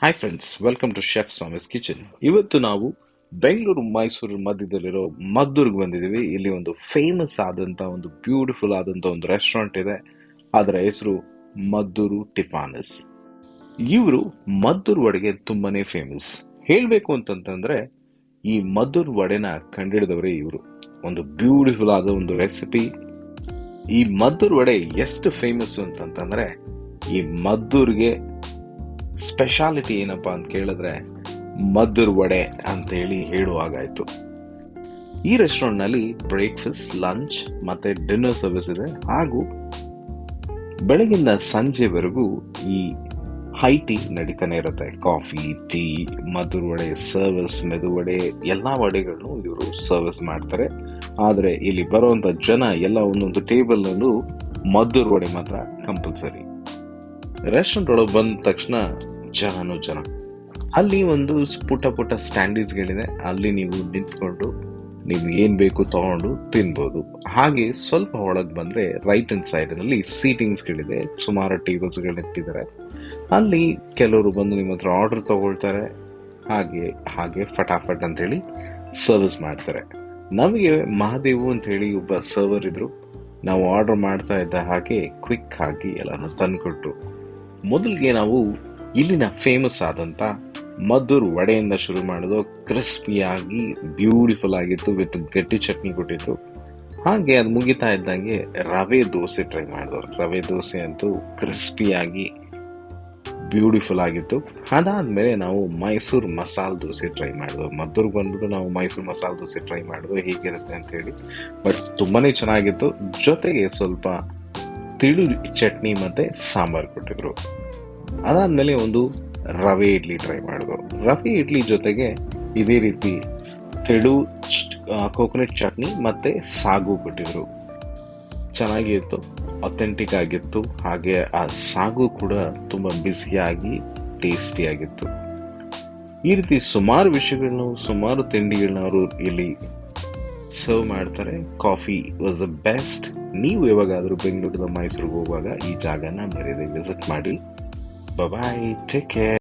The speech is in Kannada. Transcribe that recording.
Hi friends, welcome to chef Swami's kitchen. ಇವತ್ತು ನಾವು ಬೆಂಗಳೂರು ಮೈಸೂರು ಮಧ್ಯದಲ್ಲಿರೋ ಮದ್ದೂರ್ಗೆ ಬಂದಿದ್ದೀವಿ. ಇಲ್ಲಿ ಒಂದು ಫೇಮಸ್ ಆದಂಥ ಒಂದು ಬ್ಯೂಟಿಫುಲ್ ಆದಂಥ ಒಂದು ರೆಸ್ಟೋರೆಂಟ್ ಇದೆ. ಅದರ ಹೆಸರು ಮದ್ದೂರು ಟಿಫಾನಸ್. ಇವರು ಮದ್ದೂರು ವಡೆಗೆ ತುಂಬಾನೇ ಫೇಮಸ್. ಹೇಳಬೇಕು ಅಂತಂತಂದ್ರೆ ಈ ಮದ್ದೂರು ವಡೆನ ಕಂಡಿಡಿದವರೇ ಇವರು. ಒಂದು ಬ್ಯೂಟಿಫುಲ್ ಆದ ಒಂದು ರೆಸಿಪಿ. ಈ ಮದ್ದೂರು ವಡೆ ಎಷ್ಟು ಫೇಮಸ್ ಅಂತಂತಂದ್ರೆ ಈ ಮದ್ದೂರ್ಗೆ ಸ್ಪೆಷಾಲಿಟಿ ಏನಪ್ಪಾ ಅಂತ ಕೇಳಿದ್ರೆ ಮದ್ದೂರು ವಡೆ ಅಂತ ಹೇಳುವಾಗಾಯ್ತು. ಈ ರೆಸ್ಟೋರೆಂಟ್ ನಲ್ಲಿ ಬ್ರೇಕ್ಫಾಸ್ಟ್, ಲಂಚ್ ಮತ್ತೆ ಡಿನ್ನರ್ ಸರ್ವಿಸ್ ಇದೆ. ಹಾಗೂ ಬೆಳಗಿಂದ ಸಂಜೆವರೆಗೂ ಈ ಹೈ ಟೀ ನಡೀತಾನೆ ಇರುತ್ತೆ. Coffee, tea, Maddur vada service, ಮೆದು ವಡೆ ಎಲ್ಲಾ ವಡೆಗಳನ್ನು ಇವರು ಸರ್ವಿಸ್ ಮಾಡ್ತಾರೆ. ಆದ್ರೆ ಇಲ್ಲಿ ಬರುವಂತ ಜನ ಎಲ್ಲ ಒಂದೊಂದು ಟೇಬಲ್ ನಲ್ಲೂ ಮದ್ದೂರು ವಡೆ ಮಾತ್ರ ಕಂಪಲ್ಸರಿ. ರೆಸ್ಟೋರೆಂಟ್ ಒಳಗೆ ಬಂದ ತಕ್ಷಣ ಜನ ಅಲ್ಲಿ ಒಂದು ಪುಟ್ಟ ಸ್ಟ್ಯಾಂಡರ್ಡ್ಸ್ಗಳಿದೆ. ಅಲ್ಲಿ ನೀವು ನಿಂತ್ಕೊಂಡು ನಿಮ್ಗೆ ಏನ್ ಬೇಕು ತಗೊಂಡು ತಿನ್ಬೋದು. ಹಾಗೆ ಸ್ವಲ್ಪ ಒಳಗೆ ಬಂದ್ರೆ ರೈಟ್ ಹ್ಯಾಂಡ್ ಸೈಡ್ ನಲ್ಲಿ ಸೀಟಿಂಗ್ಸ್ಗಳಿದೆ. ಸುಮಾರು ಟೇಬಲ್ಸ್ಗಳನ್ನ ಇಟ್ಟಿದ್ದಾರೆ. ಅಲ್ಲಿ ಕೆಲವರು ಬಂದು ನಿಮ್ಮ ಹತ್ರ ಆರ್ಡರ್ ತಗೊಳ್ತಾರೆ. ಹಾಗೆ ಫಟಾಫಟ್ ಅಂತ ಹೇಳಿ ಸರ್ವಿಸ್ ಮಾಡ್ತಾರೆ. ನಮಗೆ ಮಹಾದೇವು ಅಂತ ಹೇಳಿ ಒಬ್ಬ ಸರ್ವರ್ ಇದ್ರು. ನಾವು ಆರ್ಡರ್ ಮಾಡ್ತಾ ಇದ್ದ ಹಾಗೆ ಕ್ವಿಕ್ ಆಗಿ ಎಲ್ಲಾನು ತಂದ್ಕೊಟ್ರು. ಮೊದಲಿಗೆ ನಾವು ಇಲ್ಲಿನ ಫೇಮಸ್ ಆದಂತ ಮದ್ದೂರು ವಡೆಯಿಂದ ಶುರು ಮಾಡೋದು. ಕ್ರಿಸ್ಪಿಯಾಗಿ ಬ್ಯೂಟಿಫುಲ್ ಆಗಿತ್ತು. ವಿತ್ ಗಟ್ಟಿ ಚಟ್ನಿ ಕೊಟ್ಟಿದ್ರು. ಹಾಗೆ ಅದು ಮುಗಿತಾ ಇದ್ದಂಗೆ ರವೆ ದೋಸೆ ಟ್ರೈ ಮಾಡಿದವರು. ರವೆ ದೋಸೆ ಅಂತೂ ಕ್ರಿಸ್ಪಿಯಾಗಿ ಬ್ಯೂಟಿಫುಲ್ ಆಗಿತ್ತು. ಅದಾದ್ಮೇಲೆ ನಾವು ಮೈಸೂರು ಮಸಾಲೆ ದೋಸೆ ಟ್ರೈ ಮಾಡಿದ್ವು. ಮದ್ದೂರ್ಗೆ ಬಂದ್ಬಿಟ್ಟು ನಾವು ಮೈಸೂರು ಮಸಾಲೆ ದೋಸೆ ಟ್ರೈ ಮಾಡಿದ್ವು ಹೇಗಿರುತ್ತೆ ಅಂತ ಹೇಳಿ. ಬಟ್ ತುಂಬಾನೇ ಚೆನ್ನಾಗಿತ್ತು. ಜೊತೆಗೆ ಸ್ವಲ್ಪ ತಿಳು ಚಟ್ನಿ ಮತ್ತೆ ಸಾಂಬಾರ್ ಕೊಟ್ಟಿದ್ರು. ಅದಾದ್ಮೇಲೆ ಒಂದು ರವೆ ಇಡ್ಲಿ ಟ್ರೈ ಮಾಡಿದ್ರು. ರವೆ ಇಡ್ಲಿ ಜೊತೆಗೆ ಇದೇ ರೀತಿ ತಿಳು ಕೋಕೋನಟ್ ಚಟ್ನಿ ಮತ್ತೆ ಸಾಗು ಕೊಟ್ಟಿದ್ರು. ಚೆನ್ನಾಗಿತ್ತು, ಅಥೆಂಟಿಕ್ ಆಗಿತ್ತು. ಹಾಗೆ ಆ ಸಾಗು ಕೂಡ ತುಂಬಾ ಬಿಸಿಯಾಗಿ ಟೇಸ್ಟಿ ಆಗಿತ್ತು. ಈ ರೀತಿ ಸುಮಾರು ವಿಷಯಗಳನ್ನು, ಸುಮಾರು ತಿಂಡಿಗಳನ್ನ ಅವರು ಇಲ್ಲಿ ಸರ್ವ್ ಮಾಡ್ತಾರೆ. Coffee was the best. ನೀವು ಯಾವಾಗಾದ್ರೂ ಬೆಂಗಳೂರಿನ ಮೈಸೂರಿಗೆ ಹೋಗುವಾಗ ಈ ಜಾಗನ ಮರೆಯದೆ ವಿಸಿಟ್ ಮಾಡಿ. Bye bye, take care.